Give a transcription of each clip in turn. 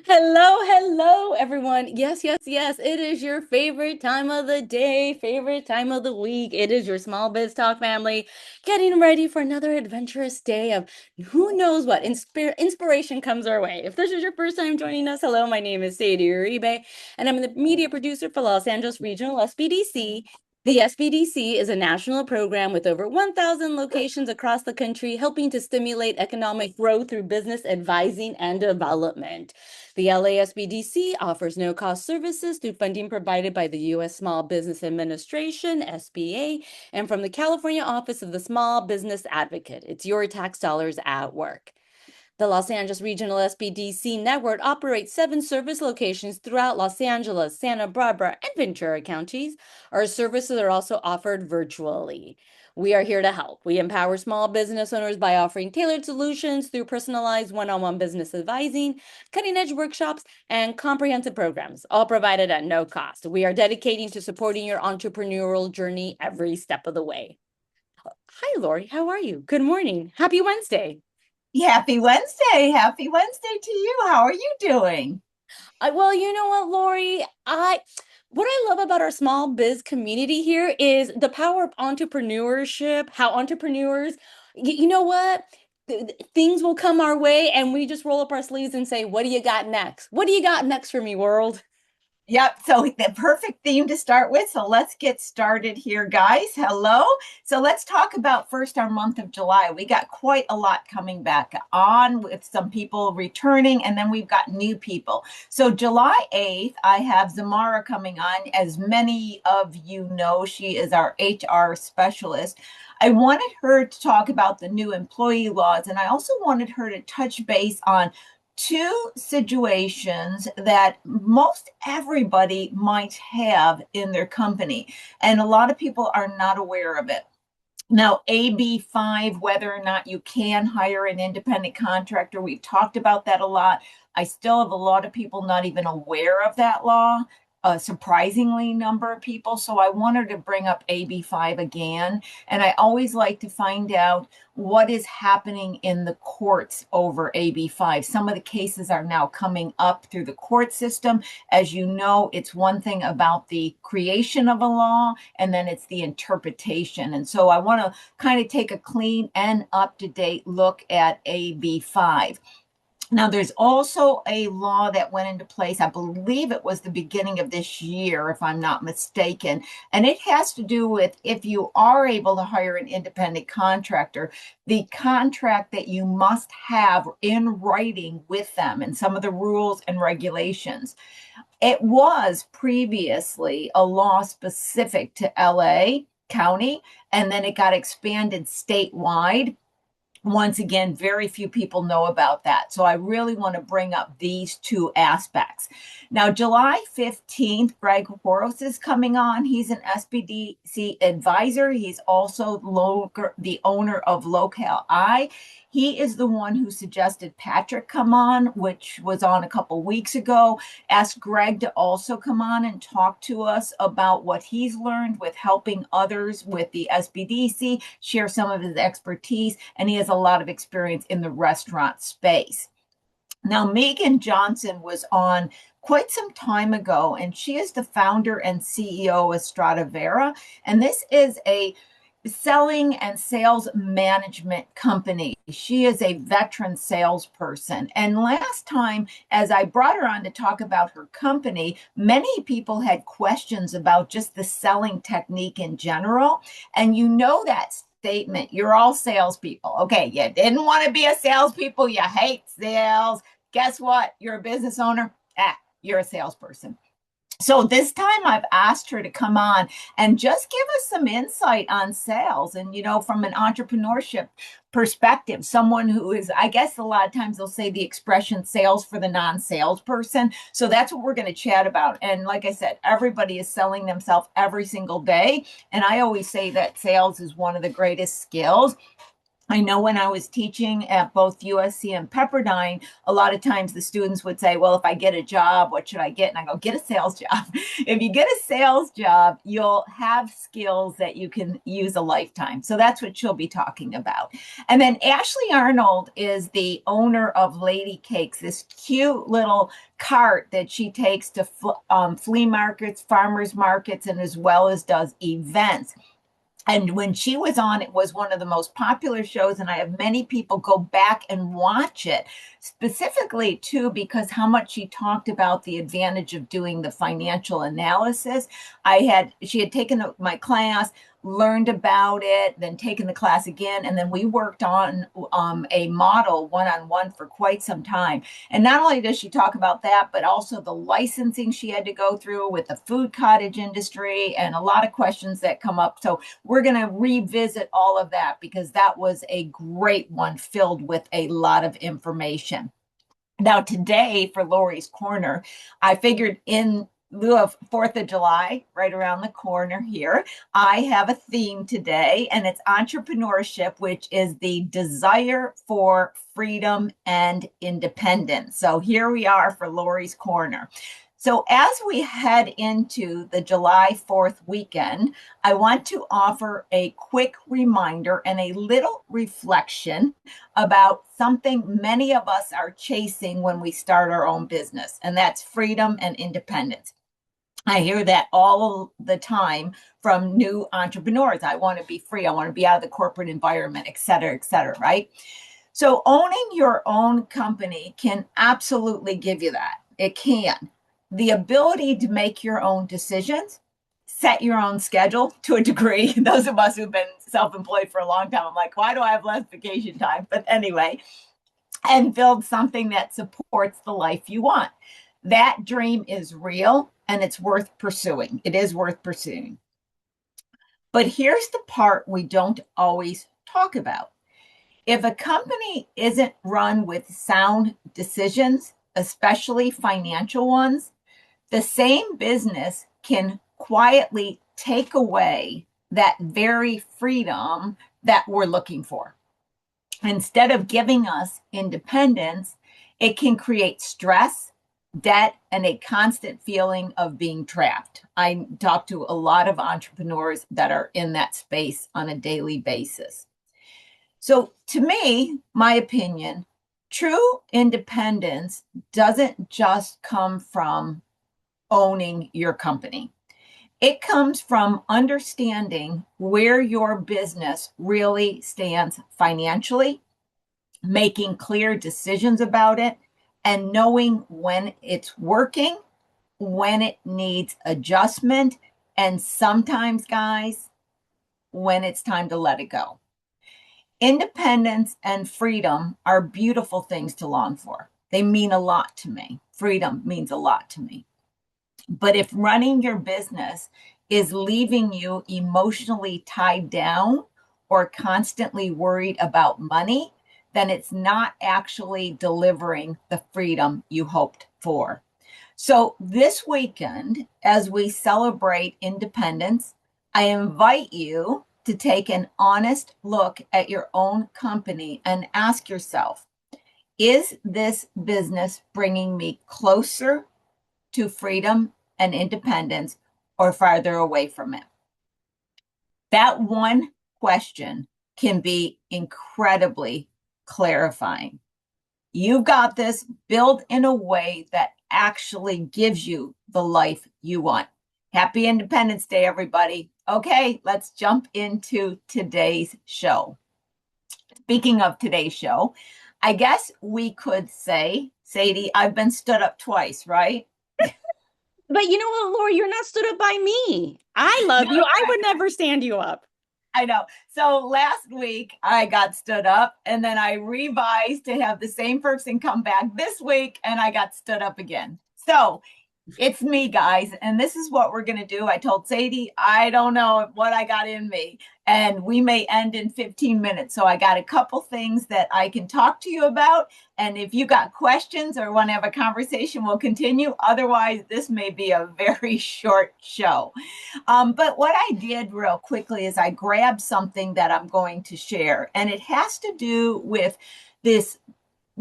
Hello, everyone. Yes. It is your favorite time of the day, favorite time of the week. It is your Small Biz Talk family getting ready for another adventurous day of who knows what inspiration comes our way. If this is your first time joining us, hello, my name is Sadie Uribe, and I'm the media producer for Los Angeles Regional SBDC. The SBDC is a national program with over 1,000 locations across the country, helping to stimulate economic growth through business advising and development. The LASBDC offers no-cost services through funding provided by the U.S. Small Business Administration, SBA, and from the California Office of the Small Business Advocate. It's your tax dollars at work. The Los Angeles Regional SBDC network operates 7 service locations throughout Los Angeles, Santa Barbara, and Ventura counties. Our services are also offered virtually. We are here to help. We empower small business owners by offering tailored solutions through personalized one-on-one business advising, cutting-edge workshops, and comprehensive programs, all provided at no cost. We are dedicating to supporting your entrepreneurial journey every step of the way. Hi, Lori. How are you? Good morning. Happy Wednesday. Happy Wednesday. Happy Wednesday to you. How are you doing? Well, you know what, Lori? What I love about our small biz community here is the power of entrepreneurship, how entrepreneurs, you know what? Things will come our way and we just roll up our sleeves and say, what do you got next? What do you got next for me, world? Yep. So the perfect theme to start with. So let's get started here, guys. Hello. So let's talk about first our month of July. We got quite a lot coming back on with some people returning, and then we've got new people. So July 8th, I have Zamara coming on. As many of you know, she is our HR specialist. I wanted her to talk about the new employee laws, and I also wanted her to touch base on two situations that most everybody might have in their company, and a lot of people are not aware of it. Now, AB5, whether or not you can hire an independent contractor, we've talked about that a lot. I still have a lot of people not even aware of that law, a surprisingly number of people. So I wanted to bring up AB5 again. And I always like to find out what is happening in the courts over AB5. Some of the cases are now coming up through the court system. As you know, it's one thing about the creation of a law, and then it's the interpretation. And so I want to kind of take a clean and up-to-date look at AB5. Now, there's also a law that went into place, I believe it was the beginning of this year, if I'm not mistaken, and it has to do with if you are able to hire an independent contractor, the contract that you must have in writing with them and some of the rules and regulations. It was previously a law specific to LA County, and then it got expanded statewide. Once again, very few people know about that. So I really want to bring up these two aspects. Now, July 15th, Greg Horos is coming on. He's an SBDC advisor. He's also the owner of Locale I. He is the one who suggested Patrick come on, which was on a couple weeks ago. Asked Greg to also come on and talk to us about what he's learned with helping others with the SBDC, share some of his expertise, and he has a lot of experience in the restaurant space. Now, Megan Johnson was on quite some time ago, and she is the founder and CEO of Stradivarius. And this is a selling and sales management company. She is a veteran salesperson. And last time, as I brought her on to talk about her company, many people had questions about just the selling technique in general. And you know that statement, you're all salespeople. Okay, you didn't want to be a salespeople, you hate sales. Guess what? You're a business owner. You're a salesperson. So this time I've asked her to come on and just give us some insight on sales and, from an entrepreneurship perspective, someone who is, I guess a lot of times they'll say the expression sales for the non-salesperson. So that's what we're going to chat about. And like I said, everybody is selling themselves every single day. And I always say that sales is one of the greatest skills. I know when I was teaching at both USC and Pepperdine, a lot of times the students would say, well, if I get a job, what should I get? And I go, get a sales job. If you get a sales job, you'll have skills that you can use a lifetime. So that's what she'll be talking about. And then Ashley Arnold is the owner of Lady Cakes, this cute little cart that she takes to flea markets, farmers markets, and as well as does events. And when she was on, it was one of the most popular shows, and I have many people go back and watch it, specifically too, because how much she talked about the advantage of doing the financial analysis. She had taken my class, learned about it, then taken the class again, and then we worked on a model one-on-one for quite some time. And not only does she talk about that, but also the licensing she had to go through with the food cottage industry and a lot of questions that come up. So we're going to revisit all of that because that was a great one filled with a lot of information. Now, today for Lori's Corner, I figured in lieu of 4th of July, right around the corner here, I have a theme today, and it's entrepreneurship, which is the desire for freedom and independence. So here we are for Lori's Corner. So as we head into the July 4th weekend, I want to offer a quick reminder and a little reflection about something many of us are chasing when we start our own business, and that's freedom and independence. I hear that all the time from new entrepreneurs. I want to be free. I want to be out of the corporate environment, et cetera, right? So owning your own company can absolutely give you that. It can. The ability to make your own decisions, set your own schedule to a degree. Those of us who've been self-employed for a long time, I'm like, why do I have less vacation time? But anyway, and build something that supports the life you want. That dream is real and it's worth pursuing. It is worth pursuing. But here's the part we don't always talk about. If a company isn't run with sound decisions, especially financial ones, the same business can quietly take away that very freedom that we're looking for. Instead of giving us independence, it can create stress, debt, and a constant feeling of being trapped. I talk to a lot of entrepreneurs that are in that space on a daily basis. So, to me, my opinion, true independence doesn't just come from owning your company. It comes from understanding where your business really stands financially, making clear decisions about it, and knowing when it's working, when it needs adjustment, and sometimes, guys, when it's time to let it go. Independence and freedom are beautiful things to long for. They mean a lot to me. Freedom means a lot to me. But if running your business is leaving you emotionally tied down or constantly worried about money, then it's not actually delivering the freedom you hoped for. So this weekend, as we celebrate independence, I invite you to take an honest look at your own company and ask yourself, is this business bringing me closer to freedom and independence or farther away from it? That one question can be incredibly clarifying. You've got this built in a way that actually gives you the life you want. Happy Independence Day, everybody. Okay, let's jump into today's show. Speaking of today's show, I guess we could say, Sadie, I've been stood up twice, right? But you know what, Lori, you're not stood up by me. I love you. I would never stand you up. I know. So last week I got stood up and then I revised to have the same person come back this week and I got stood up again. So It's me, guys. And this is what we're going to do. I told Sadie, I don't know what I got in me. And we may end in 15 minutes. So I got a couple things that I can talk to you about. And if you got questions or want to have a conversation, we'll continue. Otherwise, this may be a very short show. But what I did real quickly is I grabbed something that I'm going to share. And it has to do with this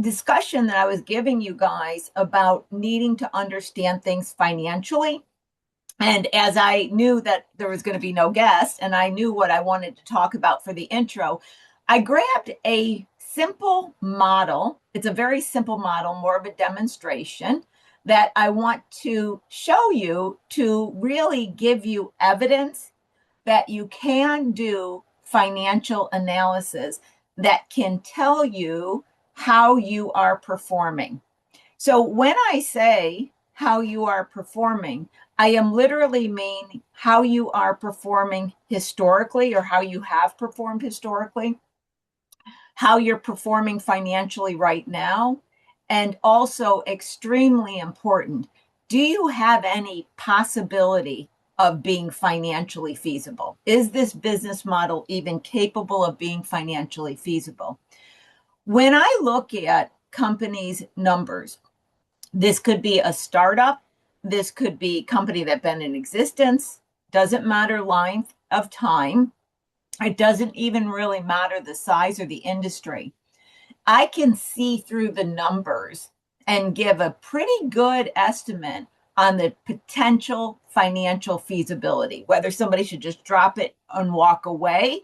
discussion that I was giving you guys about needing to understand things financially. And as I knew that there was going to be no guest and I knew what I wanted to talk about for the intro, I grabbed a simple model. It's a very simple model, more of a demonstration that I want to show you to really give you evidence that you can do financial analysis that can tell you how you are performing. So when I say how you are performing, I am literally mean how you are performing historically or how you have performed historically, how you're performing financially right now, and also extremely important, do you have any possibility of being financially feasible? Is this business model even capable of being financially feasible? When I look at companies' numbers, this could be a startup, this could be a company that's been in existence, doesn't matter length of time, it doesn't even really matter the size or the industry. I can see through the numbers and give a pretty good estimate on the potential financial feasibility, whether somebody should just drop it and walk away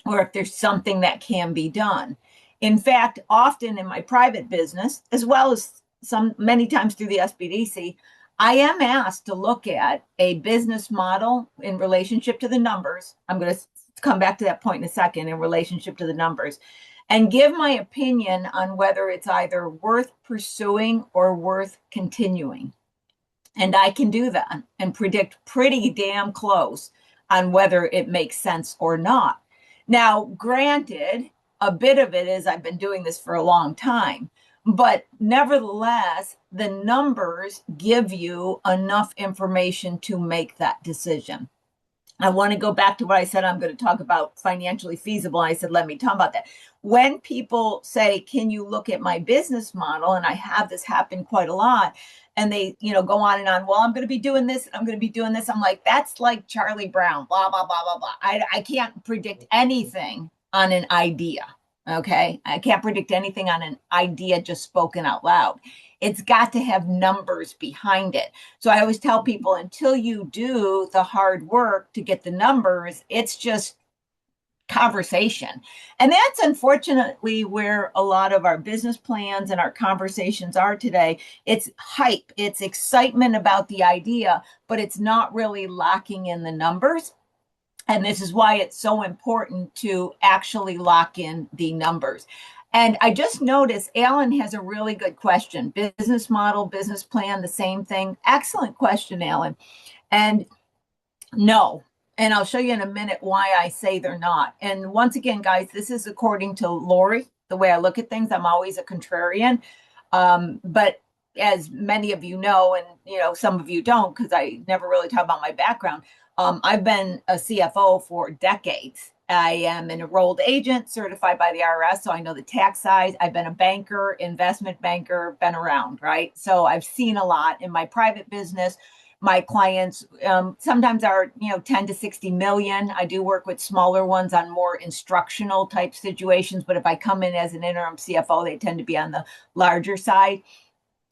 or if there's something that can be done. In fact, often in my private business, as well as many times through the SBDC, I am asked to look at a business model in relationship to the numbers. I'm going to come back to that point in a second in relationship to the numbers and give my opinion on whether it's either worth pursuing or worth continuing. And I can do that and predict pretty damn close on whether it makes sense or not. Now, granted, a bit of it is I've been doing this for a long time, but nevertheless, the numbers give you enough information to make that decision. I want to go back to what I said. I'm going to talk about financially feasible. I said, let me talk about that. When people say, can you look at my business model? And I have this happen quite a lot. And they, go on and on. Well, I'm going to be doing this. I'm going to be doing this. I'm like, that's like Charlie Brown, blah, blah, blah, blah, blah. I can't predict anything on an idea. Okay. I can't predict anything on an idea just spoken out loud. It's got to have numbers behind it. So I always tell people until you do the hard work to get the numbers, it's just conversation. And that's unfortunately where a lot of our business plans and our conversations are today. It's hype, it's excitement about the idea, but it's not really locking in the numbers. And this is why it's so important to actually lock in the numbers. And I just noticed Alan has a really good question. Business model, business plan, the same thing. Excellent question, Alan. And no, and I'll show you in a minute why I say they're not. And once again, guys, this is according to Lori, the way I look at things. I'm always a contrarian. But as many of you know, and some of you don't, because I never really talk about my background. I've been a CFO for decades. I am an enrolled agent certified by the IRS, so I know the tax side. I've been a banker, investment banker, been around, right? So I've seen a lot in my private business. My clients sometimes are, 10 to 60 million. I do work with smaller ones on more instructional type situations, but if I come in as an interim CFO, they tend to be on the larger side,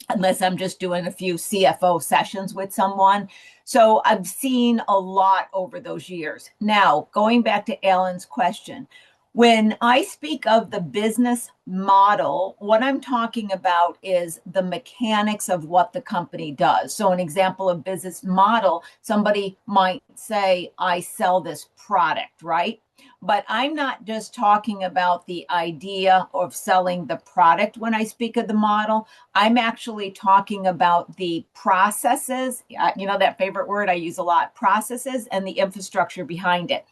unless I'm just doing a few CFO sessions with someone. So I've seen a lot over those years. Now, going back to Alan's question, when I speak of the business model, what I'm talking about is the mechanics of what the company does. So an example of business model, somebody might say, I sell this product, right? But I'm not just talking about the idea of selling the product when I speak of the model. I'm actually talking about the processes, that favorite word I use a lot, processes and the infrastructure behind it.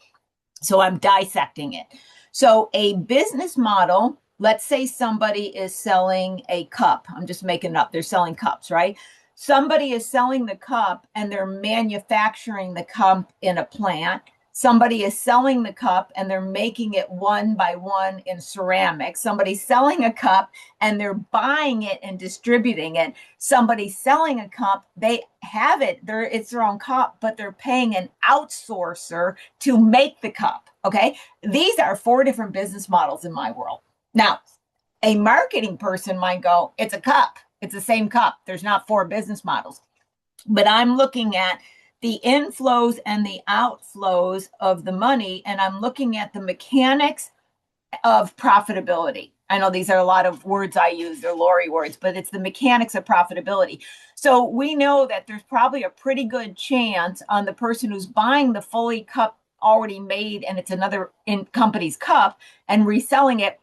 So I'm dissecting it. So a business model, let's say somebody is selling a cup. I'm just making it up. They're selling cups, right? Somebody is selling the cup and they're manufacturing the cup in a plant. Somebody is selling the cup and they're making it one by one in ceramic. Somebody's selling a cup and they're buying it and distributing it. Somebody's selling a cup, they have it, it's their own cup, but they're paying an outsourcer to make the cup. Okay. These are four different business models in my world. Now, a marketing person might go, it's a cup. It's the same cup. There's not four business models. But I'm looking at the inflows and the outflows of the money, and I'm looking at the mechanics of profitability. I know these are a lot of words I use, they're Lori words, but it's the mechanics of profitability. So we know that there's probably a pretty good chance on the person who's buying the fully cup already made and it's another company's cup and reselling it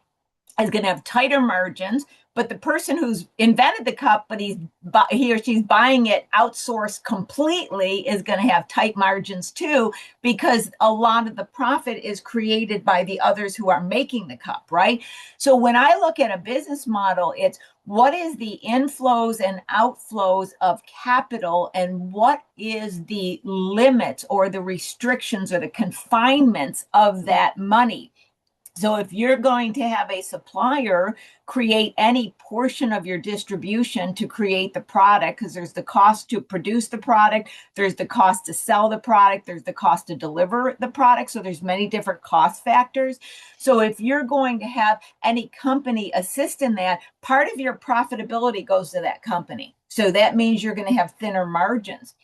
is going to have tighter margins. But the person who's invented the cup, but he or she's buying it outsourced completely, is going to have tight margins too, because a lot of the profit is created by the others who are making the cup, right? So when I look at a business model, it's what is the inflows and outflows of capital, and what is the limits or the restrictions or the confinements of that money. So if you're going to have a supplier create any portion of your distribution to create the product, because there's the cost to produce the product, there's the cost to sell the product, there's the cost to deliver the product. So there's many different cost factors. So if you're going to have any company assist in that, part of your profitability goes to that company. So that means you're going to have thinner margins.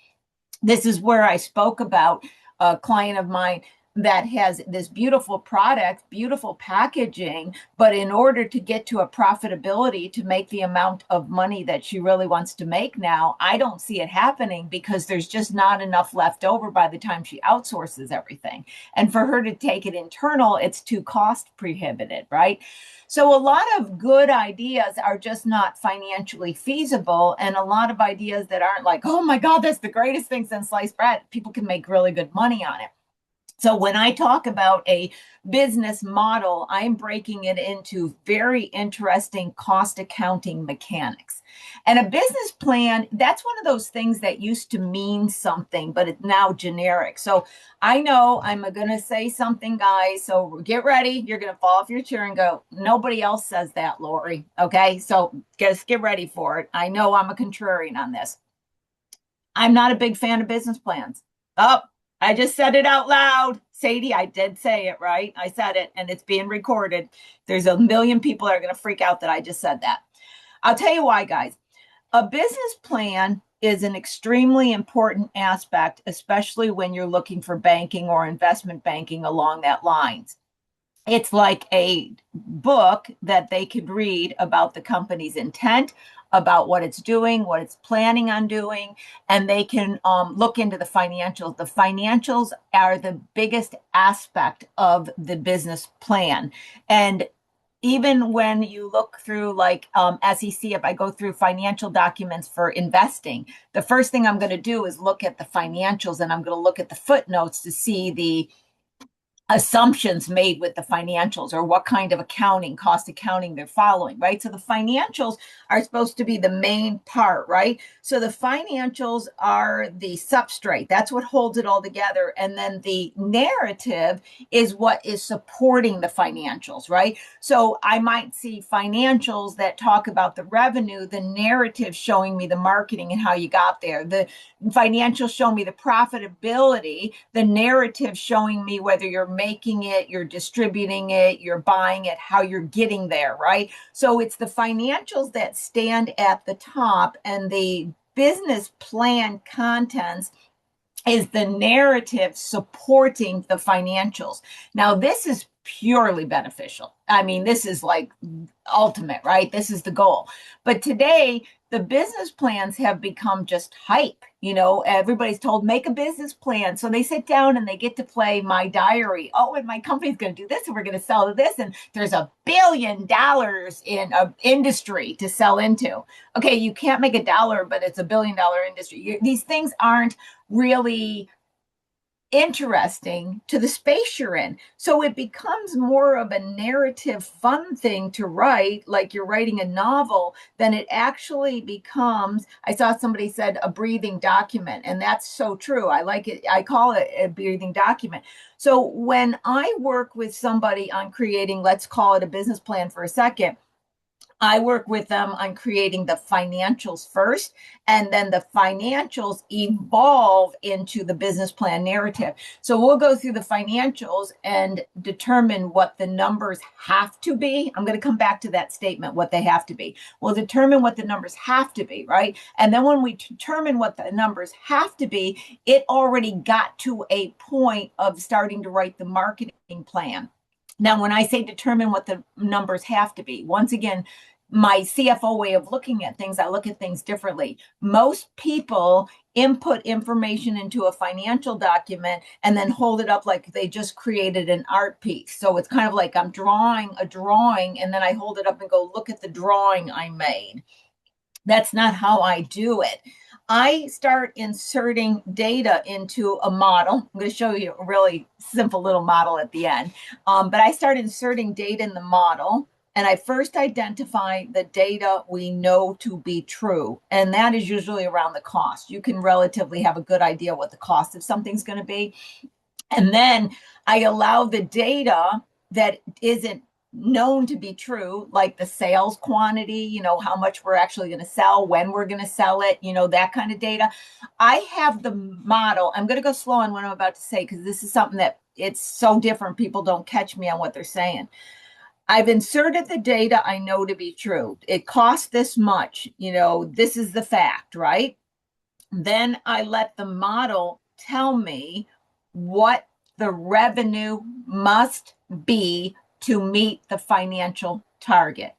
This is where I spoke about a client of mine that has this beautiful product, beautiful packaging, but in order to get to a profitability to make the amount of money that she really wants to make now, I don't see it happening because there's just not enough left over by the time she outsources everything. And for her to take it internal, it's too cost prohibitive, right? So a lot of good ideas are just not financially feasible. And a lot of ideas that aren't like, oh my God, that's the greatest thing since sliced bread, people can make really good money on it. So when I talk about a business model, I'm breaking it into very interesting cost accounting mechanics. And a business plan, that's one of those things that used to mean something, but it's now generic. So I know I'm going to say something, guys. So get ready. You're going to fall off your chair and go, nobody else says that, Lori. Okay. So just get ready for it. I know I'm a contrarian on this. I'm not a big fan of business plans. Oh, I just said it out loud. Sadie, I did say it, right? I said it, and it's being recorded. There's a million people that are going to freak out that I just said that. I'll tell you why, guys. A business plan is an extremely important aspect, especially when you're looking for banking or investment banking along that lines. It's like a book that they could read about the company's intent, about what it's doing, what it's planning on doing, and they can look into the financials. The financials are the biggest aspect of the business plan. And even when you look through like SEC, if I go through financial documents for investing, the first thing I'm going to do is look at the financials, and I'm going to look at the footnotes to see the assumptions made with the financials, or what kind of cost accounting they're following, right? So the financials are supposed to be the main part, right? So the financials are the substrate. That's what holds it all together. And then the narrative is what is supporting the financials, right? So I might see financials that talk about the revenue, the narrative showing me the marketing and how you got there. The financials show me the profitability, the narrative showing me whether you're making it, you're distributing it, you're buying it, how you're getting there, right? So it's the financials that stand at the top, and the business plan contents is the narrative supporting the financials. Now, this is purely beneficial. I mean, this is like ultimate, right? This is the goal. But today, the business plans have become just hype. You know, everybody's told, make a business plan. So they sit down and they get to play my diary. Oh, and my company's going to do this, and we're going to sell to this. And there's $1 billion in an industry to sell into. Okay, you can't make $1, but it's $1 billion industry. These things aren't really interesting to the space you're in. So it becomes more of a narrative, fun thing to write, like you're writing a novel, than it actually becomes. I saw somebody said a breathing document, and that's so true. I like it. I call it a breathing document. So when I work with somebody on creating, let's call it a business plan for a second, I work with them on creating the financials first, and then the financials evolve into the business plan narrative. So we'll go through the financials and determine what the numbers have to be. I'm going to come back to that statement, what they have to be. We'll determine what the numbers have to be, right? And then when we determine what the numbers have to be, it already got to a point of starting to write the marketing plan. Now, when I say determine what the numbers have to be, once again, my CFO way of looking at things, I look at things differently. Most people input information into a financial document and then hold it up like they just created an art piece. So it's kind of like I'm drawing a drawing and then I hold it up and go, look at the drawing I made. That's not how I do it. I start inserting data into a model. I'm going to show you a really simple little model at the end. But I start inserting data in the model. And I first identify the data we know to be true. And that is usually around the cost. You can relatively have a good idea what the cost of something's going to be. And then I allow the data that isn't known to be true, like the sales quantity, how much we're actually going to sell, when we're going to sell it, that kind of data. I have the model. I'm going to go slow on what I'm about to say because this is something that it's so different. People don't catch me on what they're saying. I've inserted the data I know to be true. It costs this much. This is the fact, right? Then I let the model tell me what the revenue must be to meet the financial target.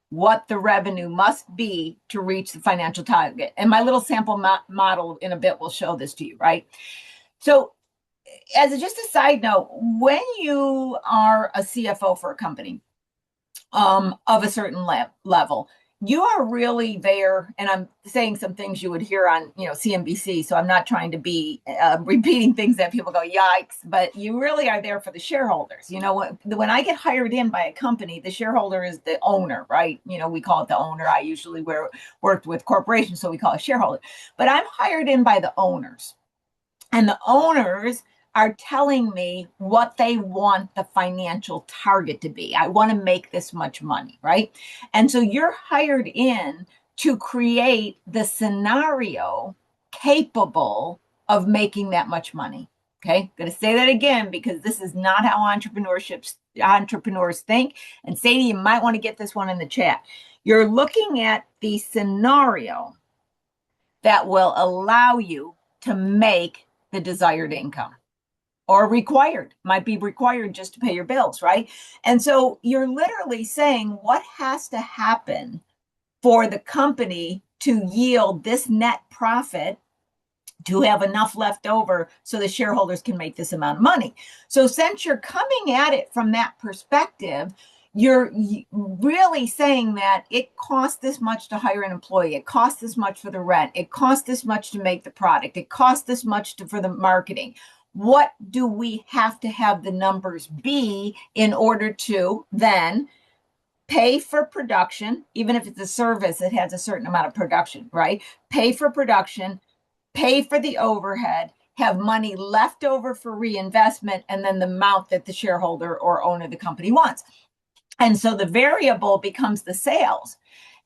What the revenue must be to reach the financial target. And my little sample model in a bit will show this to you, right? So as just a side note, when you are a CFO for a company of a certain level, you are really there. And I'm saying some things you would hear on, CNBC. So I'm not trying to be repeating things that people go, yikes, but you really are there for the shareholders. When I get hired in by a company, the shareholder is the owner, right? We call it the owner. I usually worked with corporations, so we call it shareholder. But I'm hired in by the owners. And the owners are telling me what they want the financial target to be. I want to make this much money, right? And so you're hired in to create the scenario capable of making that much money. Okay, I'm going to say that again because this is not how entrepreneurs think. And Sadie, you might want to get this one in the chat. You're looking at the scenario that will allow you to make the desired income. Or might be required just to pay your bills, right? And so you're literally saying what has to happen for the company to yield this net profit to have enough left over so the shareholders can make this amount of money. So since you're coming at it from that perspective, you're really saying that it costs this much to hire an employee. It costs this much for the rent. It costs this much to make the product. It costs this much for the marketing. What do we have to have the numbers be in order to then pay for production, even if it's a service that has a certain amount of production, right? Pay for production, pay for the overhead, have money left over for reinvestment, and then the amount that the shareholder or owner of the company wants. And so the variable becomes the sales.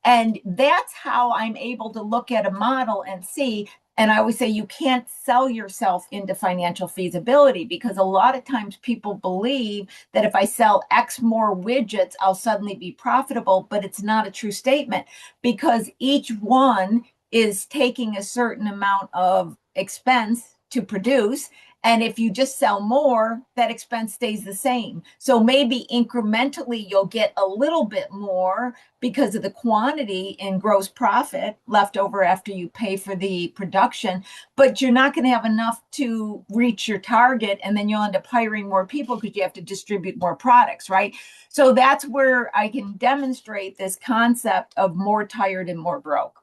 And that's how I'm able to look at a model and see. And I always say you can't sell yourself into financial feasibility because a lot of times people believe that if I sell X more widgets, I'll suddenly be profitable. But it's not a true statement because each one is taking a certain amount of expense to produce. And if you just sell more, that expense stays the same. So maybe incrementally you'll get a little bit more because of the quantity in gross profit left over after you pay for the production, but you're not going to have enough to reach your target. And then you'll end up hiring more people because you have to distribute more products, right? So that's where I can demonstrate this concept of more tired and more broke.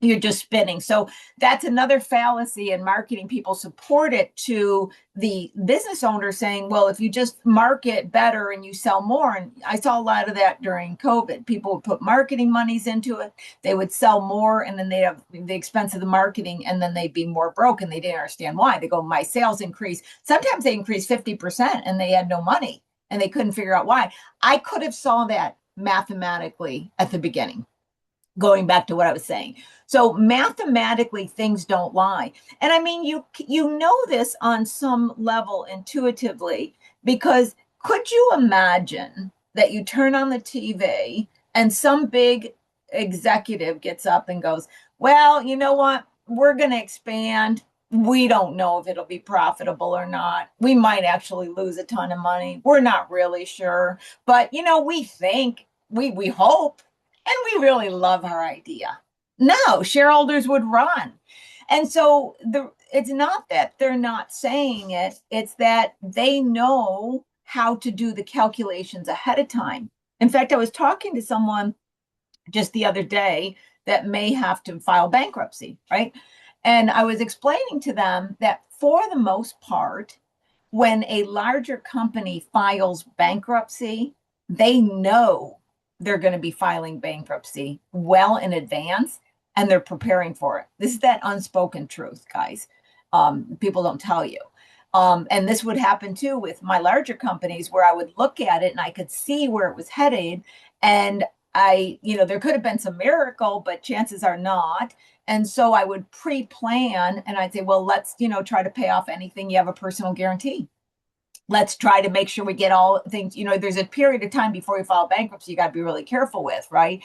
You're just spinning. So that's another fallacy in marketing. People support it to the business owner saying, well, if you just market better and you sell more. And I saw a lot of that during COVID. People would put marketing monies into it. They would sell more and then they have the expense of the marketing and then they'd be more broke and they didn't understand why. They go, my sales increase. Sometimes they increase 50% and they had no money and they couldn't figure out why. I could have saw that mathematically at the beginning, going back to what I was saying. So mathematically, things don't lie. And I mean, you know this on some level intuitively, because could you imagine that you turn on the TV and some big executive gets up and goes, well, you know what? We're going to expand. We don't know if it'll be profitable or not. We might actually lose a ton of money. We're not really sure. But, we think, we hope, and we really love our idea. No, shareholders would run. And so it's not that they're not saying it, it's that they know how to do the calculations ahead of time. In fact, I was talking to someone just the other day that may have to file bankruptcy, right? And I was explaining to them that for the most part, when a larger company files bankruptcy, they know they're going to be filing bankruptcy well in advance and they're preparing for it. This is that unspoken truth, guys. People don't tell you. And this would happen too with my larger companies where I would look at it and I could see where it was headed. And there could have been some miracle, but chances are not. And so I would pre-plan and I'd say, well, let's, try to pay off anything. You have a personal guarantee. Let's try to make sure we get all things, there's a period of time before you file bankruptcy, you got to be really careful with, right?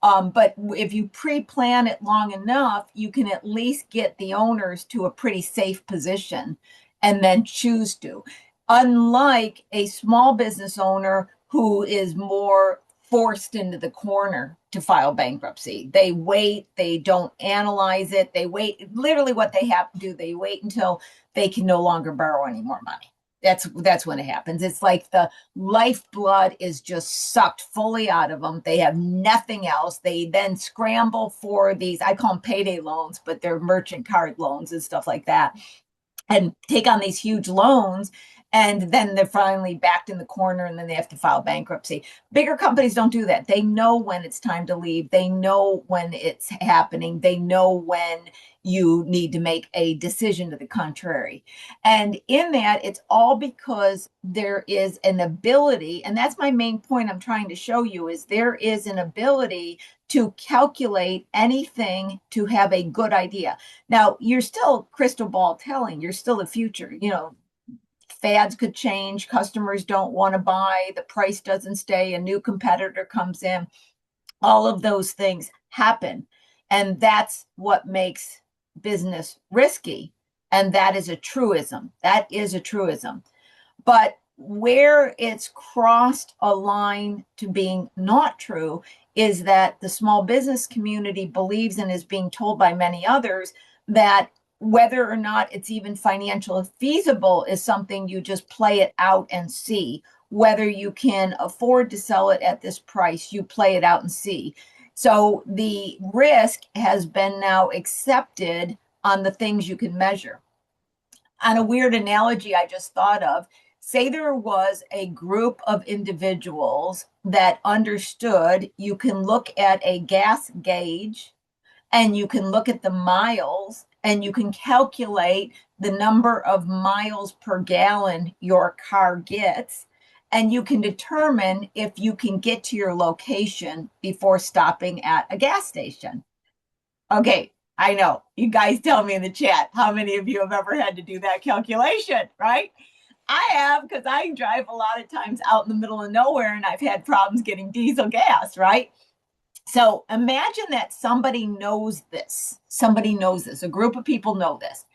But if you pre-plan it long enough, you can at least get the owners to a pretty safe position and then choose to. Unlike a small business owner who is more forced into the corner to file bankruptcy. They wait, they don't analyze it, they wait. Literally what they have to do, they wait until they can no longer borrow any more money. That's when it happens. It's like the lifeblood is just sucked fully out of them. They have nothing else. They then scramble for these, I call them payday loans, but they're merchant card loans and stuff like that, and take on these huge loans. And then they're finally backed in the corner and then they have to file bankruptcy. Bigger companies don't do that. They know when it's time to leave. They know when it's happening. They know when you need to make a decision to the contrary. And in that, it's all because there is an ability, and that's my main point I'm trying to show you, is there is an ability to calculate anything to have a good idea. Now, you're still crystal ball telling, you're still the future, fads could change, customers don't want to buy, the price doesn't stay, a new competitor comes in, all of those things happen. And that's what makes business risky. And that is a truism. That is a truism. But where it's crossed a line to being not true is that the small business community believes and is being told by many others that whether or not it's even financially feasible is something you just play it out and see. Whether you can afford to sell it at this price, you play it out and see. So the risk has been now accepted on the things you can measure. On a weird analogy I just thought of, say there was a group of individuals that understood you can look at a gas gauge and you can look at the miles and you can calculate the number of miles per gallon your car gets, and you can determine if you can get to your location before stopping at a gas station. Okay, I know. You guys tell me in the chat how many of you have ever had to do that calculation, right? I have, because I drive a lot of times out in the middle of nowhere and I've had problems getting diesel gas, right? So imagine that somebody knows this. Somebody knows this. A group of people know this.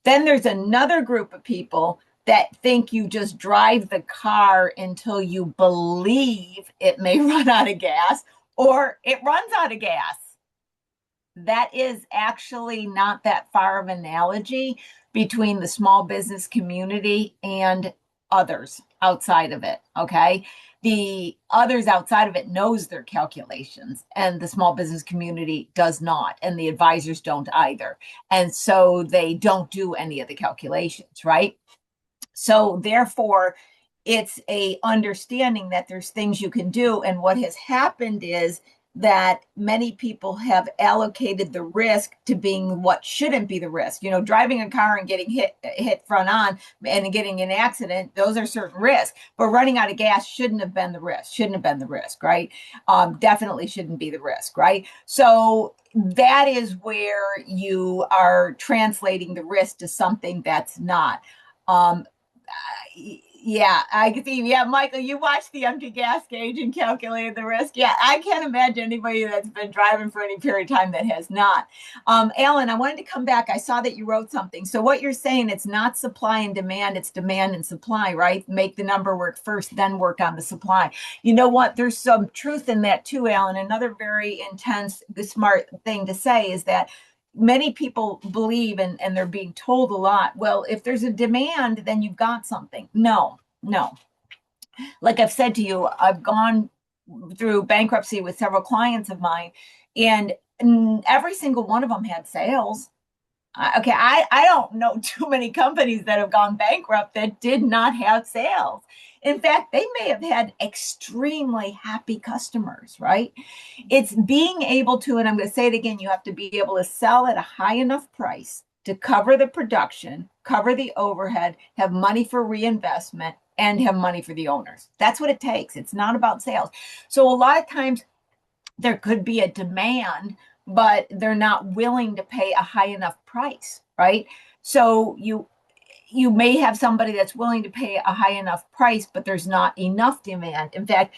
Then there's another group of people that think you just drive the car until you believe it may run out of gas or it runs out of gas. That is actually not that far of an analogy between the small business community and others outside of it. Okay. The others outside of it knows their calculations, and the small business community does not, and the advisors don't either. And so they don't do any of the calculations, right? So therefore, it's a understanding that there's things you can do. And what has happened is that many people have allocated the risk to being what shouldn't be the risk. You know, driving a car and getting hit front on and getting an accident, those are certain risks. But running out of gas shouldn't have been the risk. Shouldn't have been the risk, right? Definitely shouldn't be the risk, right? So that is where you are translating the risk to something that's not. Um, yeah, I can see. Yeah, Michael, you watched the empty gas gauge and calculated the risk. Yeah, I can't imagine anybody that's been driving for any period of time that has not. Alan, I wanted to come back. I saw that you wrote something. So what you're saying, it's not supply and demand, it's demand and supply, right? Make the number work first, then work on the supply. You know what? There's some truth in that too, Alan. Another very intense, smart thing to say is that many people believe, and they're being told a lot, well, if there's a demand, then you've got something. No, no. Like I've said to you, I've gone through bankruptcy with several clients of mine, and every single one of them had sales. Okay, I don't know too many companies that have gone bankrupt that did not have sales. In fact, they may have had extremely happy customers, right? It's being able to, and I'm going to say it again, you have to be able to sell at a high enough price to cover the production, cover the overhead, have money for reinvestment, and have money for the owners. That's what it takes. It's not about sales. So a lot of times there could be a demand, but they're not willing to pay a high enough price, right? So you may have somebody that's willing to pay a high enough price, but there's not enough demand. In fact,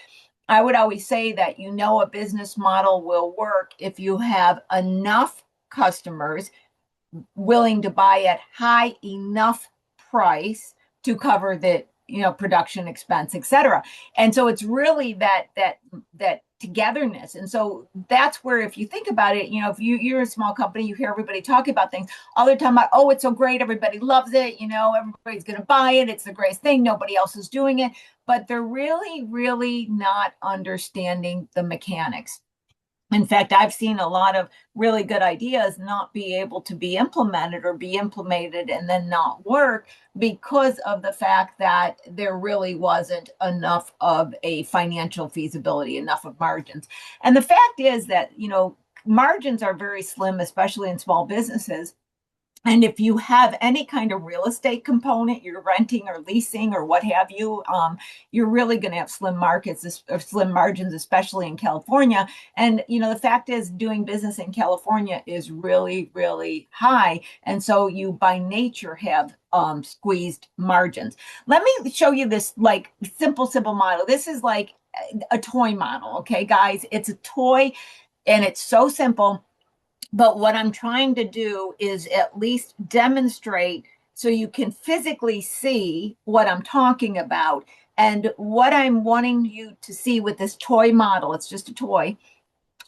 I would always say that a business model will work if you have enough customers willing to buy at high enough price to cover the production expense, et cetera. And so it's really that togetherness. And so that's where, if you think about it, if you're a small company, you hear everybody talking about things all the time about, oh, it's so great, everybody loves it, everybody's going to buy it, it's the greatest thing, nobody else is doing it. But they're really not understanding the mechanics. In fact, I've seen a lot of really good ideas not be able to be implemented, or be implemented and then not work, because of the fact that there really wasn't enough of a financial feasibility, enough of margins. And the fact is that, margins are very slim, especially in small businesses. And if you have any kind of real estate component, you're renting or leasing or what have you, you're really going to have slim markets or slim margins, especially in California. And, the fact is, doing business in California is really high. And so you by nature have squeezed margins. Let me show you this like simple model. This is like a toy model. Okay, guys, it's a toy and it's so simple. But what I'm trying to do is at least demonstrate so you can physically see what I'm talking about. And what I'm wanting you to see with this toy model, it's just a toy,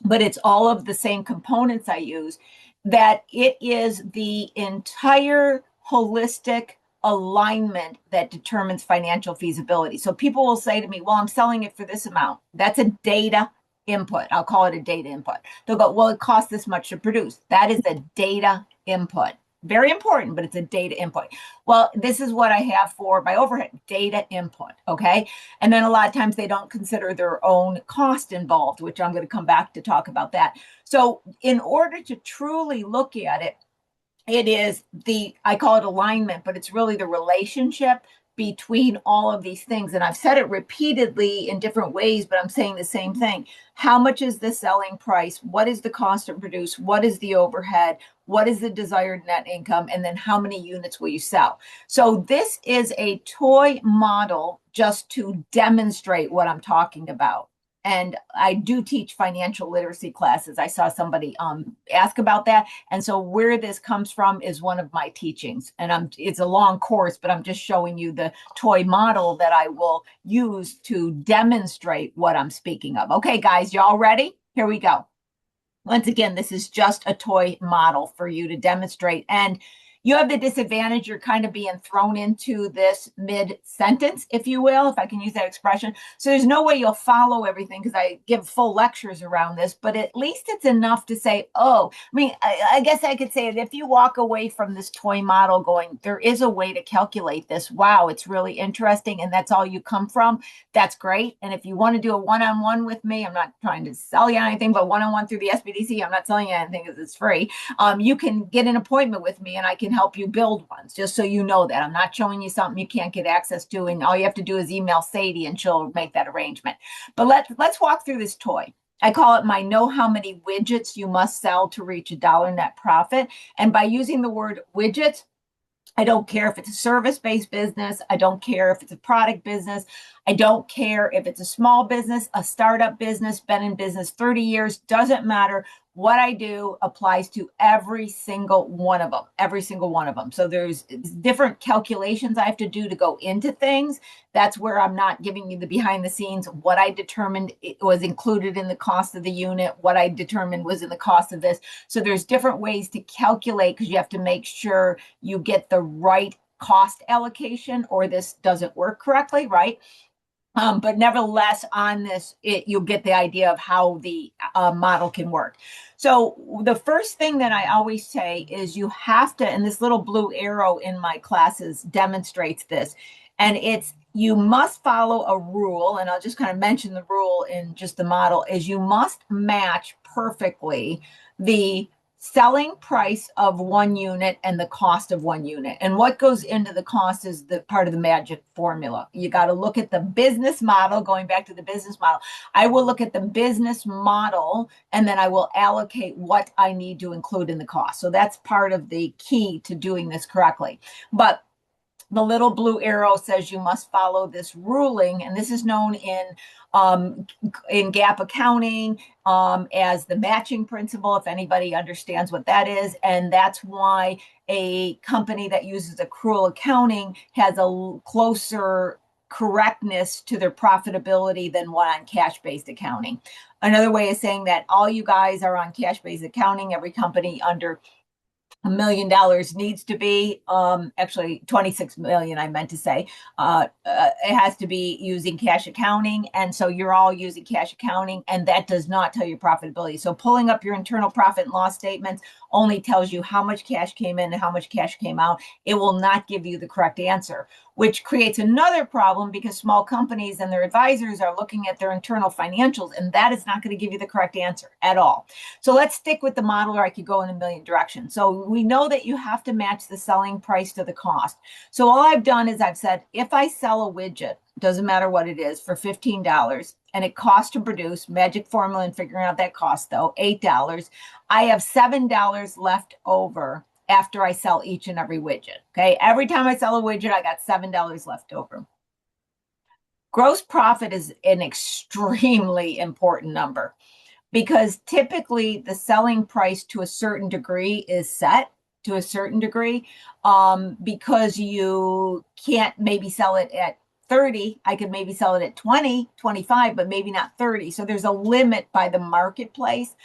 but it's all of the same components I use, that it is the entire holistic alignment that determines financial feasibility. So people will say to me, well, I'm selling it for this amount. That's a data input. I'll call it a data input. They'll go, well, it costs this much to produce. That is a data input. Very important, but it's a data input. Well, this is what I have for my overhead, data input. Okay. And then a lot of times they don't consider their own cost involved, which I'm going to come back to talk about that. So in order to truly look at it, it is I call it alignment, but it's really the relationship between all of these things. And I've said it repeatedly in different ways, but I'm saying the same thing. How much is the selling price? What is the cost to produce? What is the overhead? What is the desired net income? And then how many units will you sell? So this is a toy model just to demonstrate what I'm talking about. And I do teach financial literacy classes. I saw somebody ask about that. And so where this comes from is one of my teachings. And it's a long course, but I'm just showing you the toy model that I will use to demonstrate what I'm speaking of. Okay, guys, y'all ready? Here we go. Once again, this is just a toy model for you to demonstrate. And You have the disadvantage, you're kind of being thrown into this mid-sentence, if you will, if I can use that expression. So there's no way you'll follow everything because I give full lectures around this, but at least it's enough to say, oh, I mean, I guess I could say that if you walk away from this toy model going, there is a way to calculate this. Wow, it's really interesting. And that's all you come from. That's great. And if you want to do a one-on-one with me, I'm not trying to sell you anything, but one-on-one through the SBDC, I'm not selling you anything because it's free. You can get an appointment with me and I can help you build ones, just so you know that. I'm not showing you something you can't get access to, and all you have to do is email Sadie and she'll make that arrangement. But let's walk through this toy. I call it my know how many widgets you must sell to reach $1 net profit. And by using the word widgets, I don't care if it's a service-based business. I don't care if it's a product business. I don't care if it's a small business, a startup business, been in business 30 years, doesn't matter. What I do applies to every single one of them, every single one of them. So there's different calculations I have to do to go into things. That's where I'm not giving you the behind the scenes. What I determined it was included in the cost of the unit, what I determined was in the cost of this. So there's different ways to calculate because you have to make sure you get the right cost allocation or this doesn't work correctly, right? But nevertheless, on this, you'll get the idea of how the model can work. So the first thing that I always say is you have to, and this little blue arrow in my classes demonstrates this, and it's you must follow a rule, and I'll just kind of mention the rule in just the model, is you must match perfectly the selling price of one unit and the cost of one unit. And what goes into the cost is the part of the magic formula. You got to look at the business model, going back to the business model. I will look at the business model and then I will allocate what I need to include in the cost. So that's part of the key to doing this correctly. But the little blue arrow says you must follow this ruling, and this is known in GAAP accounting as the matching principle, if anybody understands what that is. And that's why a company that uses accrual accounting has a closer correctness to their profitability than one on cash-based accounting. Another way of saying that all you guys are on cash-based accounting, every company under $1 million needs to be actually 26 million, I meant to say. It has to be using cash accounting. And so you're all using cash accounting, and that does not tell you profitability. So pulling up your internal profit and loss statements only tells you how much cash came in and how much cash came out. It will not give you the correct answer, which creates another problem because small companies and their advisors are looking at their internal financials, and that is not going to give you the correct answer at all. So let's stick with the model, or I could go in a million directions. So we know that you have to match the selling price to the cost. So all I've done is I've said, if I sell a widget, doesn't matter what it is, for $15, and it costs to produce, magic formula and figuring out that cost though, $8, I have $7 left over after I sell each and every widget. Okay. Every time I sell a widget, I got $7 left over. Gross profit is an extremely important number because typically the selling price to a certain degree is set to a certain degree because you can't maybe sell it at 30. I could maybe sell it at 20, 25, but maybe not 30. So there's a limit by the marketplace.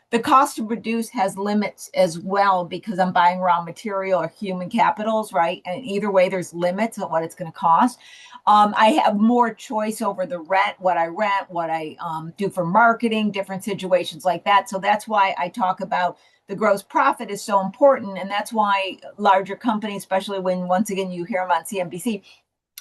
The cost to produce has limits as well because I'm buying raw material or human capitals, right? And either way, there's limits on what it's going to cost. I have more choice over the rent, what I do for marketing, different situations like that. So that's why I talk about the gross profit is so important. And that's why larger companies, especially when, once again, you hear them on CNBC,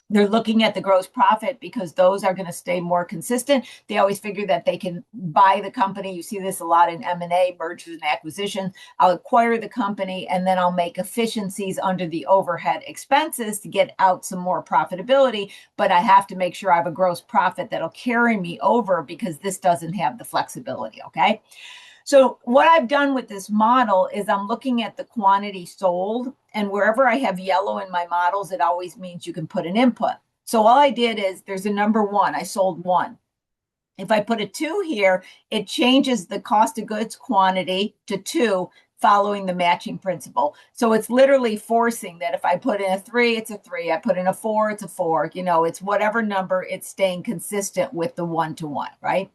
they're looking at the gross profit because those are going to stay more consistent. They always figure that they can buy the company. You see this a lot in M&A, mergers and acquisitions. I'll acquire the company and then I'll make efficiencies under the overhead expenses to get out some more profitability. But I have to make sure I have a gross profit that'll carry me over because this doesn't have the flexibility. Okay. So what I've done with this model is I'm looking at the quantity sold, and wherever I have yellow in my models, it always means you can put an input. So all I did is there's a number 1, I sold 1. If I put a 2 here, it changes the cost of goods quantity to 2 following the matching principle. So it's literally forcing that if I put in a 3, it's a 3. I put in a 4, it's a 4. You know, it's whatever number, it's staying consistent with the 1-to-1, right?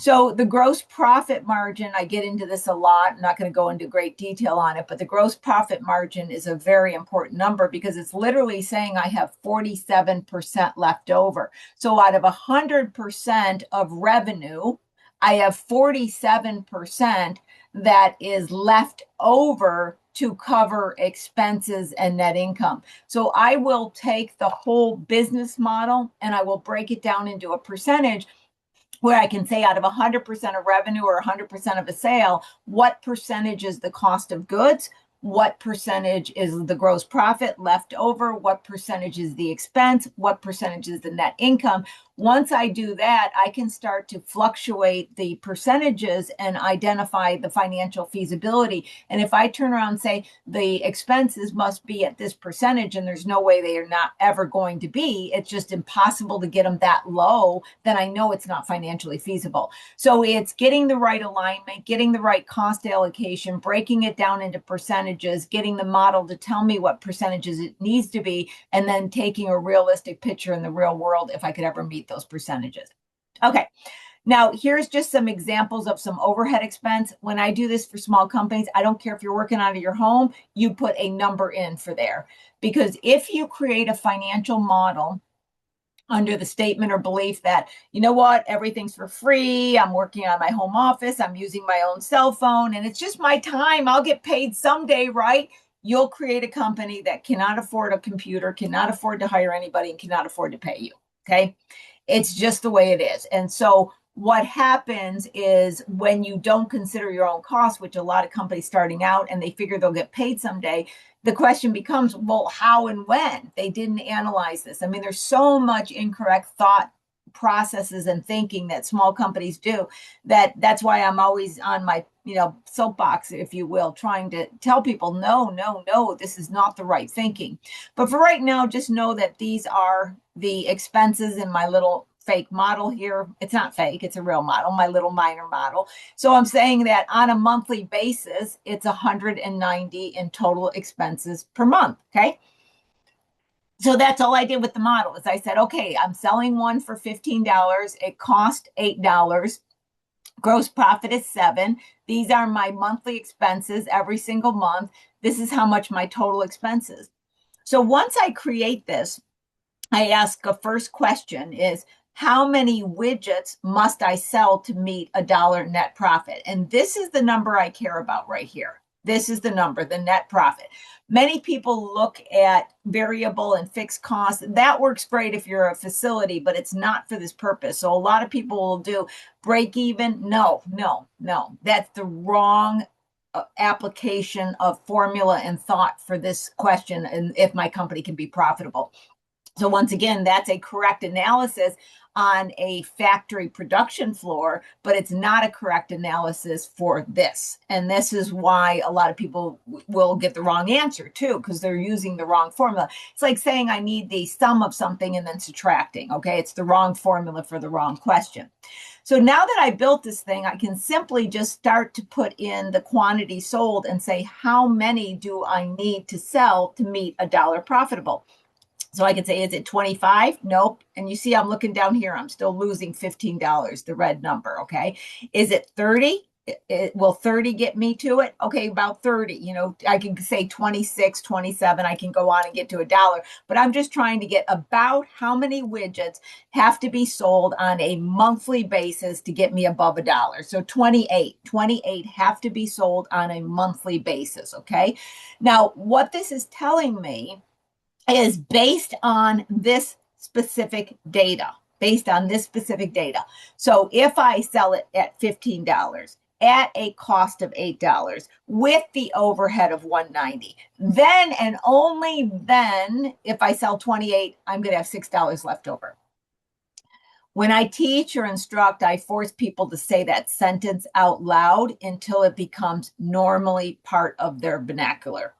So the gross profit margin, I get into this a lot. I'm not going to go into great detail on it, but the gross profit margin is a very important number because it's literally saying I have 47% left over. So out of 100% of revenue, I have 47% that is left over to cover expenses and net income. So I will take the whole business model and I will break it down into a percentage where I can say out of 100% of revenue or 100% of a sale, what percentage is the cost of goods? What percentage is the gross profit left over? What percentage is the expense? What percentage is the net income? Once I do that, I can start to fluctuate the percentages and identify the financial feasibility. And if I turn around and say the expenses must be at this percentage and there's no way they are not ever going to be, it's just impossible to get them that low, then I know it's not financially feasible. So it's getting the right alignment, getting the right cost allocation, breaking it down into percentages, getting the model to tell me what percentages it needs to be, and then taking a realistic picture in the real world if I could ever meet those percentages. Okay. Now, here's just some examples of some overhead expense. When I do this for small companies, I don't care if you're working out of your home, you put a number in for there. Because if you create a financial model under the statement or belief that, you know what, everything's for free, I'm working on my home office, I'm using my own cell phone, and it's just my time, I'll get paid someday, right? You'll create a company that cannot afford a computer, cannot afford to hire anybody, and cannot afford to pay you, okay? It's just the way it is. And so what happens is when you don't consider your own costs, which a lot of companies starting out and they figure they'll get paid someday, the question becomes, well, how and when? They didn't analyze this. I mean, there's so much incorrect thought processes and thinking that small companies do that's why I'm always on my soapbox, if you will, trying to tell people no, this is not the right thinking. But for right now, just know that these are the expenses in my little fake model here. It's not fake, it's a real model, my little minor model. So I'm saying that on a monthly basis, it's 190 in total expenses per month. Okay. So that's all I did with the model is I said, okay, I'm selling one for $15. It cost $8. Gross profit is $7. These are my monthly expenses every single month. This is how much my total expenses. So once I create this, I ask a first question is, how many widgets must I sell to meet $1 net profit? And this is the number I care about right here. This is the number, the net profit. Many people look at variable and fixed costs. That works great if you're a facility, but it's not for this purpose. So a lot of people will do break even. No. That's the wrong application of formula and thought for this question, and if my company can be profitable. So once again, that's a correct analysis on a factory production floor, but it's not a correct analysis for this. And this is why a lot of people will get the wrong answer too, because they're using the wrong formula. It's like saying I need the sum of something and then subtracting. Okay, it's the wrong formula for the wrong question. So now that I built this thing, I can simply just start to put in the quantity sold and say, how many do I need to sell to meet $1 profitable? So I could say, is it 25? Nope. And you see, I'm looking down here. I'm still losing $15, the red number. Okay. Is it 30? Will 30 get me to it? Okay, about 30. I can say 26, 27. I can go on and get to $1. But I'm just trying to get about how many widgets have to be sold on a monthly basis to get me above $1. So 28 have to be sold on a monthly basis. Okay. Now, what this is telling me is based on this specific data, So if I sell it at $15 at a cost of $8 with the overhead of $190, then and only then, if I sell 28, I'm going to have $6 left over. When I teach or instruct, I force people to say that sentence out loud until it becomes normally part of their vernacular.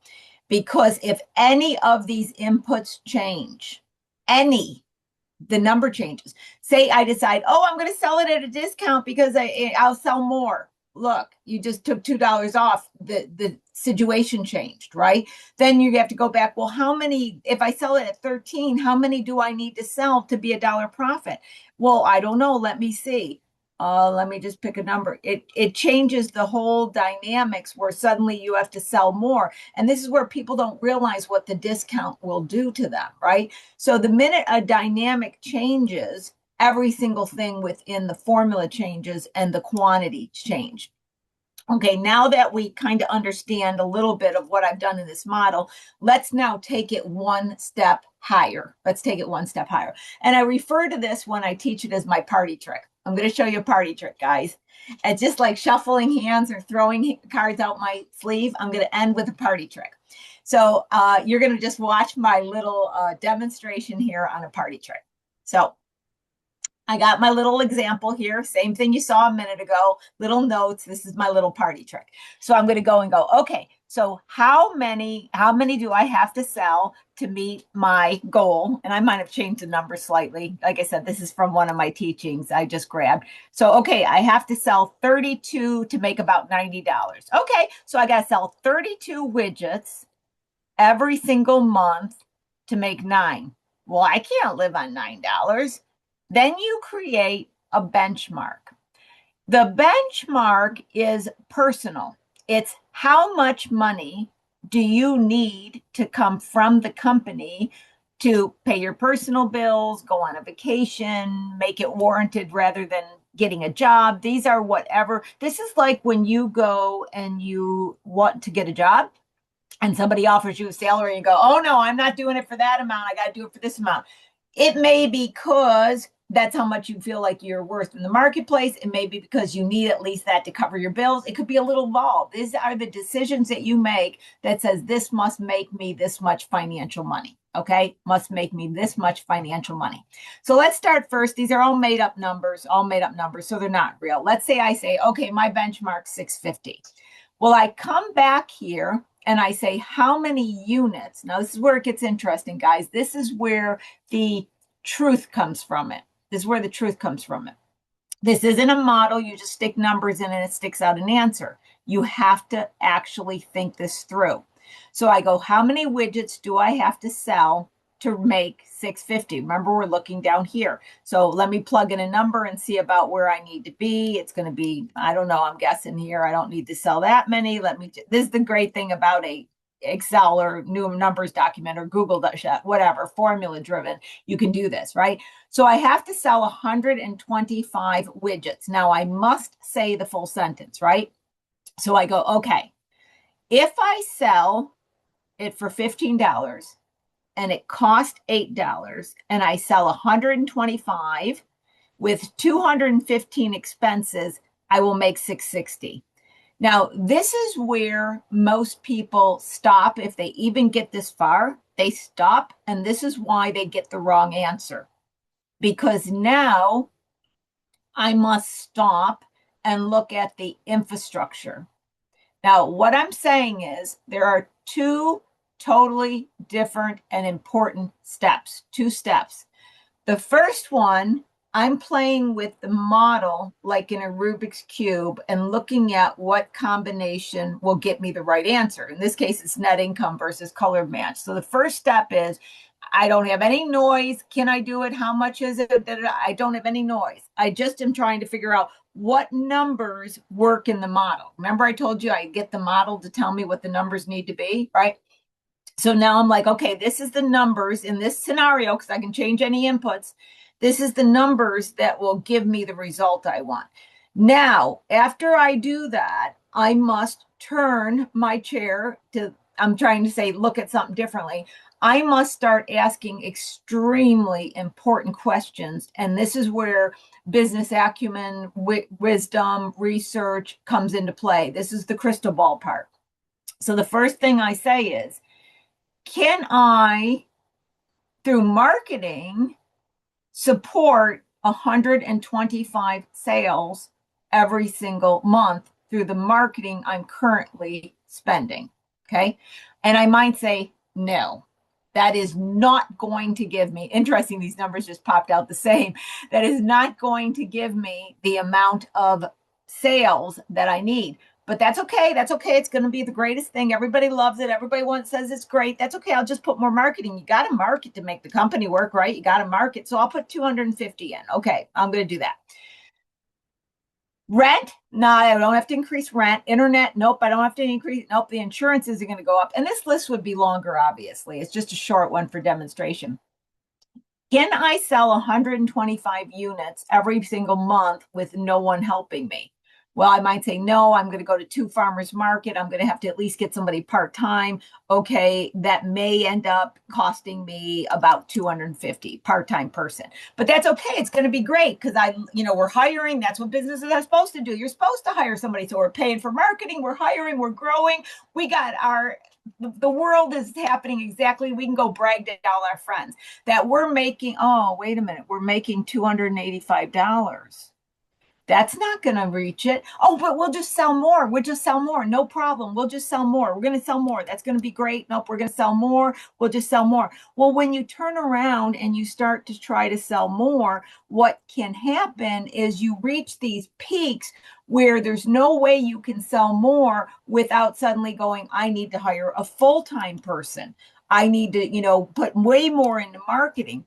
Because if any of these inputs change, the number changes. Say I decide, I'm going to sell it at a discount because I'll sell more. Look, you just took $2 off. The situation changed, right? Then you have to go back. Well, if I sell it at 13, how many do I need to sell to be $1 profit? Well, I don't know. Let me see. Let me just pick a number. It changes the whole dynamics where suddenly you have to sell more. And this is where people don't realize what the discount will do to them, right? So the minute a dynamic changes, every single thing within the formula changes and the quantity change. Okay, now that we kind of understand a little bit of what I've done in this model, let's now take it one step higher. Let's take it one step higher. And I refer to this when I teach it as my party trick. I'm going to show you a party trick, guys. It's just like shuffling hands or throwing cards out my sleeve. I'm going to end with a party trick. So you're going to just watch my little demonstration here on a party trick. So I got my little example here. Same thing you saw a minute ago, little notes. This is my little party trick. So I'm going to go, okay, so how many do I have to sell to meet my goal? And I might have changed the number slightly. Like I said, this is from one of my teachings I just grabbed. So, okay, I have to sell 32 to make about $90. Okay, so I got to sell 32 widgets every single month to make 9. Well, I can't live on $9. Then you create a benchmark. The benchmark is personal. It's how much money do you need to come from the company to pay your personal bills, go on a vacation, make it warranted rather than getting a job. These are whatever. This is like when you go and you want to get a job and somebody offers you a salary and go, oh no, I'm not doing it for that amount. I got to do it for this amount. It may be because that's how much you feel like you're worth in the marketplace. It may be because you need at least that to cover your bills. It could be a little involved. These are the decisions that you make that says this must make me this much financial money. Okay, must make me this much financial money. So let's start first. These are all made up numbers, so they're not real. Let's say I say, okay, my benchmark 650. Well, I come back here and I say, how many units? Now, this is where it gets interesting, guys. This is where the truth comes from it. This is where the truth comes from it. This isn't a model. You just stick numbers in and it sticks out an answer. You have to actually think this through. So I go, how many widgets do I have to sell to make 650? Remember, we're looking down here. So let me plug in a number and see about where I need to be. It's going to be, I don't know, I'm guessing here. I don't need to sell that many. This is the great thing about a Excel or new numbers document or Google, whatever, formula driven. You can do this, right? So I have to sell 125 widgets. Now I must say the full sentence, right? So I go, okay, if I sell it for $15 and it cost $8 and I sell 125 with 215 expenses, I will make 660. Now, this is where most people stop. If they even get this far, they stop. And this is why they get the wrong answer. Because now I must stop and look at the infrastructure. Now, what I'm saying is there are two totally different and important steps, 2 steps. The first one, I'm playing with the model like in a Rubik's Cube and looking at what combination will get me the right answer. In this case, it's net income versus color match. So the first step is I don't have any noise. Can I do it? How much is it? I don't have any noise. I just am trying to figure out what numbers work in the model. Remember I told you I get the model to tell me what the numbers need to be, right? So now I'm like, okay, this is the numbers in this scenario because I can change any inputs. This is the numbers that will give me the result I want. Now, after I do that, I must turn my chair to, I'm trying to say, look at something differently. I must start asking extremely important questions. And this is where business acumen, wisdom, research comes into play. This is the crystal ball part. So the first thing I say is, can I, through marketing, support 125 sales every single month through the marketing I'm currently spending? Okay. And I might say, no, that is not going to give me, interesting, these numbers just popped out the same. That is not going to give me the amount of sales that I need. But that's okay. That's okay. It's going to be the greatest thing. Everybody loves it. Everybody says it's great. That's okay. I'll just put more marketing. You got to market to make the company work, right? You got to market. So I'll put 250 in. Okay, I'm going to do that. Rent? No, I don't have to increase rent. Internet? Nope, I don't have to increase. Nope, the insurance isn't going to go up. And this list would be longer, obviously. It's just a short one for demonstration. Can I sell 125 units every single month with no one helping me? Well, I might say, no, I'm going to go to two farmers market. I'm going to have to at least get somebody part-time. Okay, that may end up costing me about 250 part-time person. But that's okay. It's going to be great because we're hiring. That's what businesses are supposed to do. You're supposed to hire somebody. So we're paying for marketing, we're hiring, we're growing. We got the world is happening exactly. We can go brag to all our friends that we're making, oh, wait a minute, we're making $285. That's not going to reach it. Oh, but we'll just sell more. We'll just sell more. No problem. We'll just sell more. We're going to sell more. That's going to be great. Nope, we're going to sell more. We'll just sell more. Well, when you turn around and you start to try to sell more, what can happen is you reach these peaks where there's no way you can sell more without suddenly going, I need to hire a full-time person. I need to, put way more into marketing.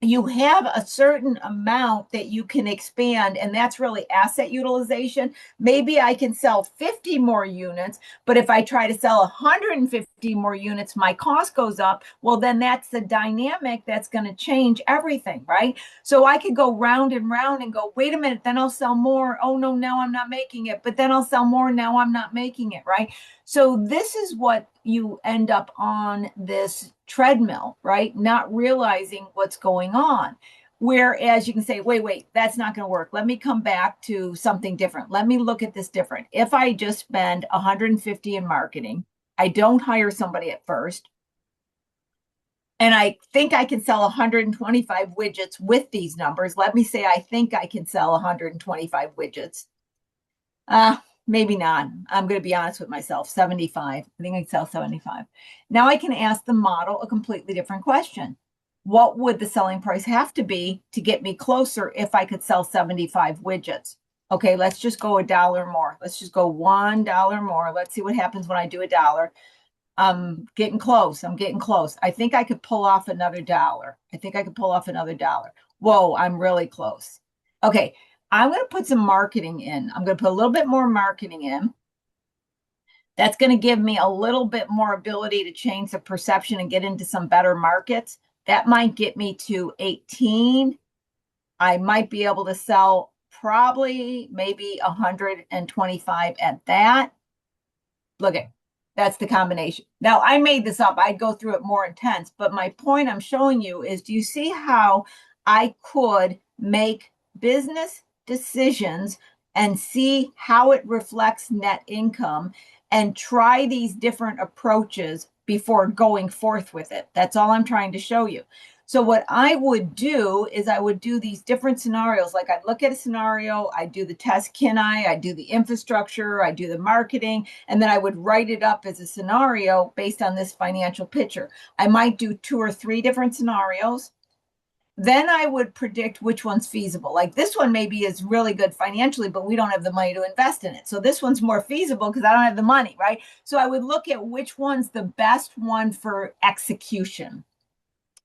You have a certain amount that you can expand, and that's really asset utilization. Maybe I can sell 50 more units, but if I try to sell 150 more units, my cost goes up. Well, then that's the dynamic that's going to change everything, right? So I could go round and round and go, wait a minute, then I'll sell more. Oh, no, now I'm not making it, but then I'll sell more. Now I'm not making it, right? So this is what you end up on this treadmill, right? Not realizing what's going on. Whereas you can say, wait, that's not going to work. Let me come back to something different. Let me look at this different. If I just spend 150 in marketing, I don't hire somebody at first, and I think I can sell 125 widgets with these numbers. Let me say I think I can sell 125 widgets. Maybe not. I'm going to be honest with myself. 75. I think I can sell 75. Now I can ask the model a completely different question. What would the selling price have to be to get me closer if I could sell 75 widgets? Okay, let's just go $1 more. Let's just go $1 more. Let's see what happens when I do $1. I'm getting close. I'm getting close. I think I could pull off another dollar. I think I could pull off another dollar. Whoa, I'm really close. Okay, I'm going to put some marketing in. I'm going to put a little bit more marketing in. That's going to give me a little bit more ability to change the perception and get into some better markets. That might get me to 18. I might be able to sell probably maybe 125 at that. Look at that's the combination. Now, I made this up. I'd go through it more intense, but my point I'm showing you is, do you see how I could make business decisions and see how it reflects net income and try these different approaches before going forth with it? That's all I'm trying to show you. So what I would do is I would do these different scenarios. Like I'd look at a scenario, I do the test, I do the infrastructure, I do the marketing, and then I would write it up as a scenario based on this financial picture. I might do 2 or 3 different scenarios. Then I would predict which one's feasible. Like this one maybe is really good financially, but we don't have the money to invest in it. So this one's more feasible because I don't have the money, right? So I would look at which one's the best one for execution.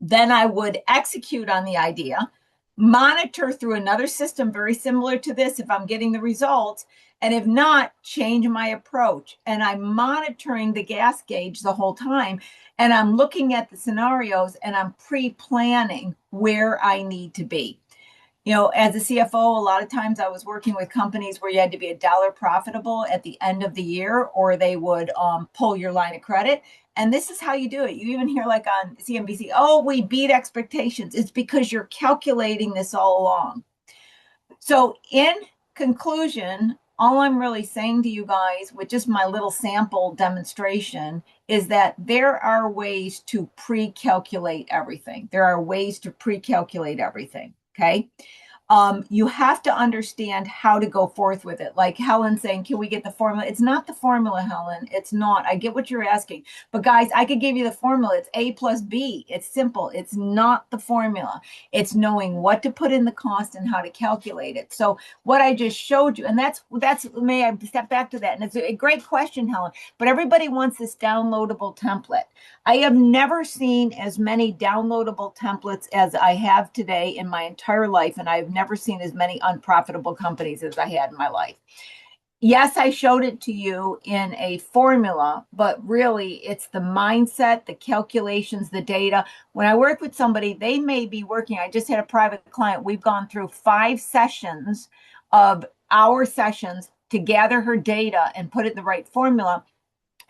Then I would execute on the idea, monitor through another system very similar to this if I'm getting the results, and if not, change my approach. And I'm monitoring the gas gauge the whole time, and I'm looking at the scenarios, and I'm pre-planning where I need to be. As a CFO, a lot of times I was working with companies where you had to be $1 profitable at the end of the year, or they would pull your line of credit. And this is how you do it. You even hear like on CNBC, oh, we beat expectations. It's because you're calculating this all along. So in conclusion, all I'm really saying to you guys, with just my little sample demonstration, is that there are ways to pre-calculate everything. There are ways to pre-calculate everything. Okay. You have to understand how to go forth with it. Like Helen saying, can we get the formula? It's not the formula, Helen. It's not. I get what you're asking. But guys, I could give you the formula. It's A plus B. It's simple. It's not the formula. It's knowing what to put in the cost and how to calculate it. So what I just showed you, and that's may I step back to that? And it's a great question, Helen, but everybody wants this downloadable template. I have never seen as many downloadable templates as I have today in my entire life, and I've never seen as many unprofitable companies as I had in my life. Yes, I showed it to you in a formula, but really it's the mindset, the calculations, the data. When I work with somebody, they may be working. I just had a private client. We've gone through 5 sessions of our sessions to gather her data and put it in the right formula.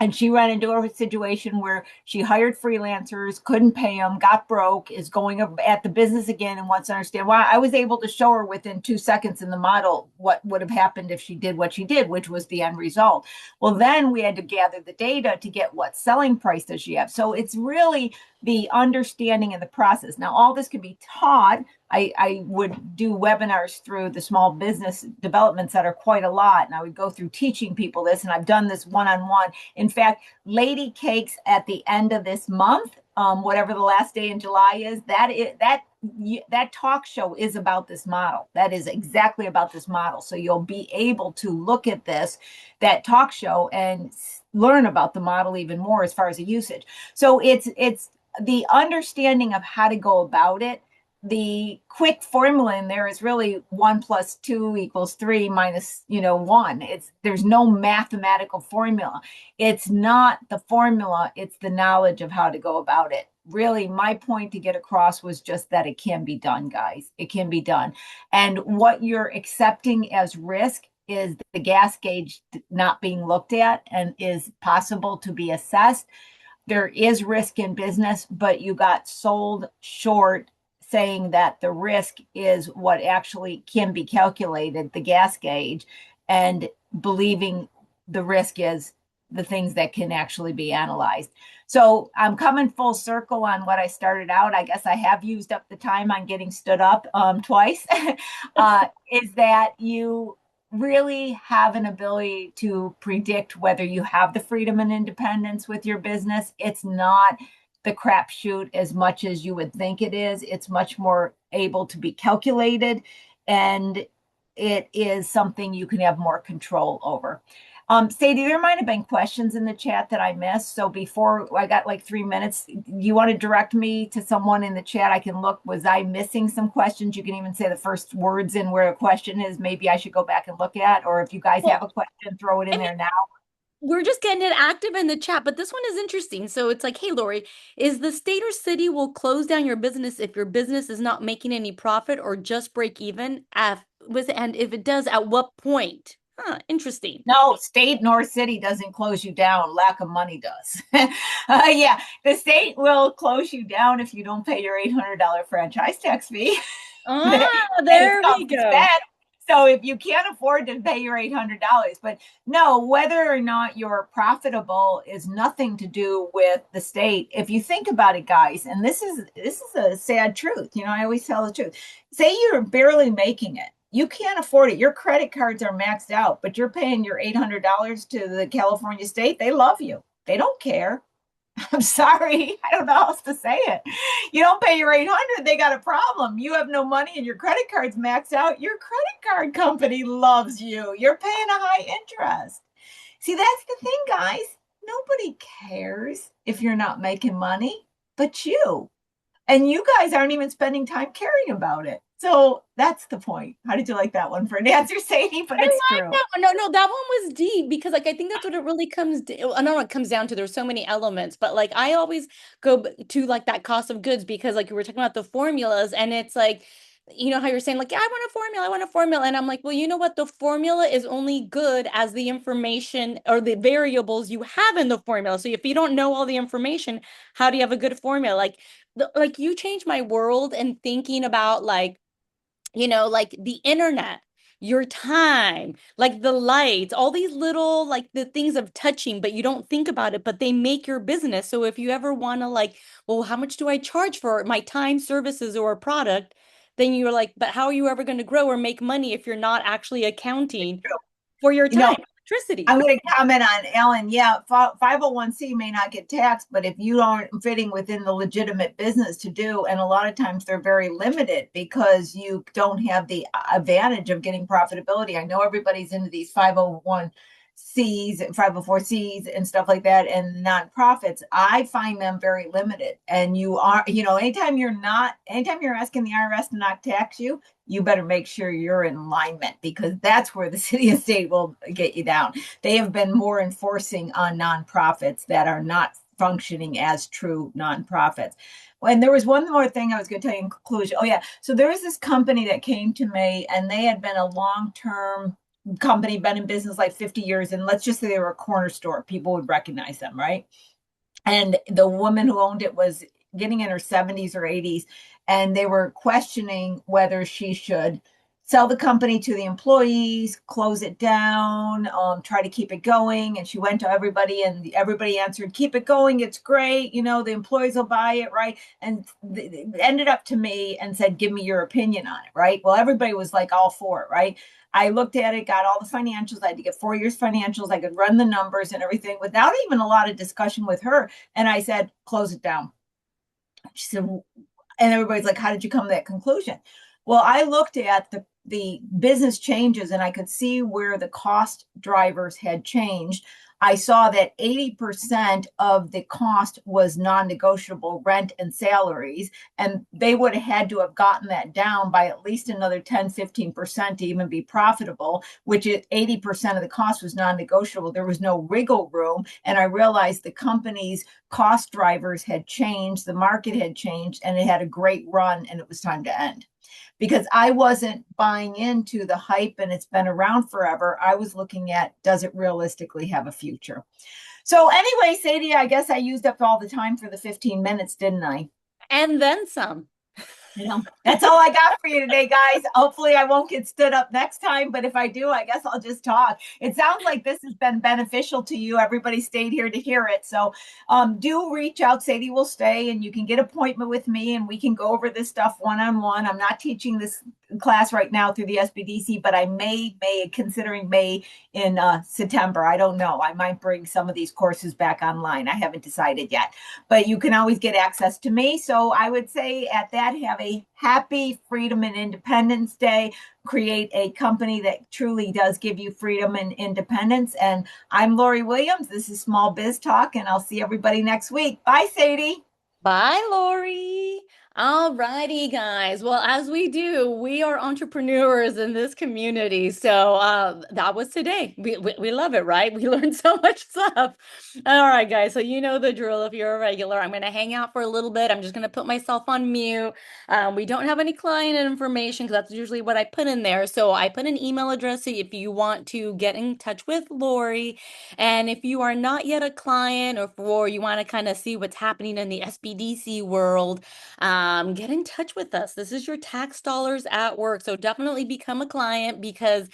And she ran into a situation where she hired freelancers, couldn't pay them, got broke, is going at the business again, and wants to understand why. I was able to show her within 2 seconds in the model what would have happened if she did what she did, which was the end result. Well, then we had to gather the data to get what selling price does she have. So it's really the understanding of the process. Now, all this can be taught. I would do webinars through the Small Business Development Center quite a lot. And I would go through teaching people this, and I've done this one-on-one. In fact, Lady Cakes at the end of this month, whatever the last day in July is, that talk show is about this model. That is exactly about this model. So you'll be able to look at that talk show, and learn about the model even more as far as the usage. So it's the understanding of how to go about it. The quick formula in there is really 1 + 2 = 3 minus 1. There's no mathematical formula. It's not the formula, it's the knowledge of how to go about it. Really, my point to get across was just that it can be done, guys. It can be done. And what you're accepting as risk is the gas gauge not being looked at and is possible to be assessed. There is risk in business, but you got sold short saying that the risk is what actually can be calculated, the gas gauge, and believing the risk is the things that can actually be analyzed. So I'm coming full circle on what I started out. I guess I have used up the time on getting stood up twice, is that you really have an ability to predict whether you have the freedom and independence with your business. It's not the crapshoot as much as you would think it is. It's much more able to be calculated, and it is something you can have more control over. Sadie, there might have been questions in the chat that I missed. So before I got like 3 minutes, you want to direct me to someone in the chat? I can look. Was I missing some questions? You can even say the first words in where a question is. Maybe I should go back and look at, or if you guys have a question, throw it in there now. We're just getting it active in the chat, but this one is interesting. So it's like, hey, Lori, is the state or city will close down your business if your business is not making any profit or just break even? And if it does, at what point? Interesting. No, state nor city doesn't close you down. Lack of money does. Yeah, the state will close you down if you don't pay your $800 franchise tax fee. There we go. So if you can't afford to pay your $800, but no, whether or not you're profitable is nothing to do with the state. If you think about it, guys, and this is a sad truth. I always tell the truth. Say you're barely making it. You can't afford it. Your credit cards are maxed out, but you're paying your $800 to the California state. They love you. They don't care. I'm sorry. I don't know how else to say it. You don't pay your 800, they got a problem. You have no money and your credit card's maxed out. Your credit card company loves you. You're paying a high interest. See, that's the thing, guys. Nobody cares if you're not making money but you. And you guys aren't even spending time caring about it. So that's the point. How did you like that one for an answer, Sadie? But it's true. No, that one was deep because I think that's what it really comes I know it comes down to. There's so many elements, but I always go to that cost of goods because we were talking about the formulas, and it's like, how you're saying yeah, I want a formula. And I'm like, well, you know what? The formula is only good as the information or the variables you have in the formula. So if you don't know all the information, how do you have a good formula? You changed my world and thinking about the internet, your time, the lights, all these little, the things of touching, but you don't think about it, but they make your business. So if you ever want to well, how much do I charge for my time, services, or a product? Then you're like, but how are you ever going to grow or make money if you're not actually accounting for your time? Electricity. I'm going to comment on Ellen. Yeah, 501c may not get taxed, but if you aren't fitting within the legitimate business to do, and a lot of times they're very limited because you don't have the advantage of getting profitability. I know everybody's into these 501 C's, 504C's and stuff like that, and nonprofits, I find them very limited. And you are, anytime you're asking the IRS to not tax you, you better make sure you're in alignment, because that's where the city and state will get you down. They have been more enforcing on nonprofits that are not functioning as true nonprofits. And there was one more thing I was going to tell you in conclusion. Oh, yeah. So there was this company that came to me, and they had been a long-term company, been in business like 50 years. And let's just say they were a corner store. People would recognize them, right? And the woman who owned it was getting in her 70s or 80s, and they were questioning whether she should sell the company to the employees, close it down, try to keep it going. And she went to everybody, and everybody answered, keep it going, it's great, the employees will buy it, right? And ended up to me and said, give me your opinion on it, right? Well, everybody was like all for it, right? I looked at it, got all the financials. I had to get 4 years financials. I could run the numbers and everything without even a lot of discussion with her. And I said, close it down. She said, and everybody's like, how did you come to that conclusion? Well, I looked at the business changes, and I could see where the cost drivers had changed. I saw that 80% of the cost was non-negotiable rent and salaries, and they would have had to have gotten that down by at least another 10-15% to even be profitable, which is 80% of the cost was non-negotiable. There was no wiggle room. And I realized the company's cost drivers had changed, the market had changed, and it had a great run, and it was time to end, because I wasn't buying into the hype and it's been around forever. I was looking at, does it realistically have a future? So anyway, Sadie, I guess I used up all the time for the 15 minutes, didn't I? And then some. That's all I got for you today, guys. Hopefully I won't get stood up next time, but if I do, I guess I'll just talk. It sounds like this has been beneficial to you. Everybody stayed here to hear it. So do reach out. Sadie will stay, and you can get an appointment with me, and we can go over this stuff one-on-one. I'm not teaching this class right now through the SBDC, but I may considering May in September. I don't know. I might bring some of these courses back online. I haven't decided yet, but you can always get access to me. So I would say at that, have a happy Freedom and Independence Day. Create a company that truly does give you freedom and independence. And I'm Lori Williams. This is Small Biz Talk, and I'll see everybody next week. Bye, Sadie. Bye, Lori. All righty, guys. Well, as we do, we are entrepreneurs in this community. So that was today. We love it, right? We learned so much stuff. All right, guys. So you know the drill if you're a regular. I'm going to hang out for a little bit. I'm just going to put myself on mute. We don't have any client information because that's usually what I put in there. So I put an email address so if you want to get in touch with Lori. And if you are not yet a client, or you want to kind of see what's happening in the SBDC world, get in touch with us. This is your tax dollars at work. So definitely become a client, because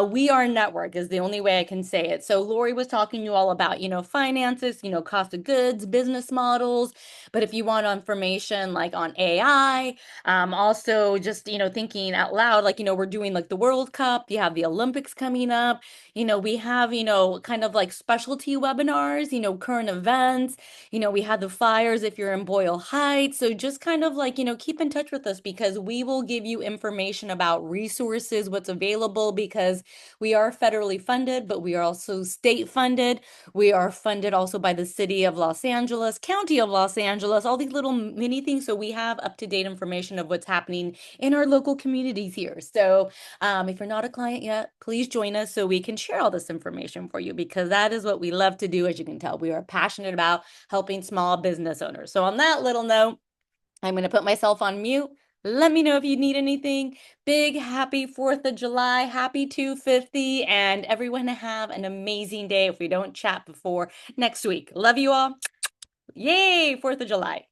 we are a network is the only way I can say it. So Lori was talking to you all about, finances, cost of goods, business models. But if you want information like on AI, also just, thinking out loud, like, we're doing like the World Cup, you have the Olympics coming up, we have, kind of like specialty webinars, current events, we had the fires if you're in Boyle Heights. So just kind of like, keep in touch with us, because we will give you information about resources, what's available, because we are federally funded, but we are also state funded. We are funded also by the city of Los Angeles, county of Los Angeles, all these little mini things. So we have up-to-date information of what's happening in our local communities here. So if you're not a client yet, please join us so we can share all this information for you, because that is what we love to do. As you can tell, we are passionate about helping small business owners. So on that little note, I'm going to put myself on mute. Let me know if you need anything. Big happy 4th of July. Happy 250. And everyone have an amazing day if we don't chat before next week. Love you all. Yay, 4th of July.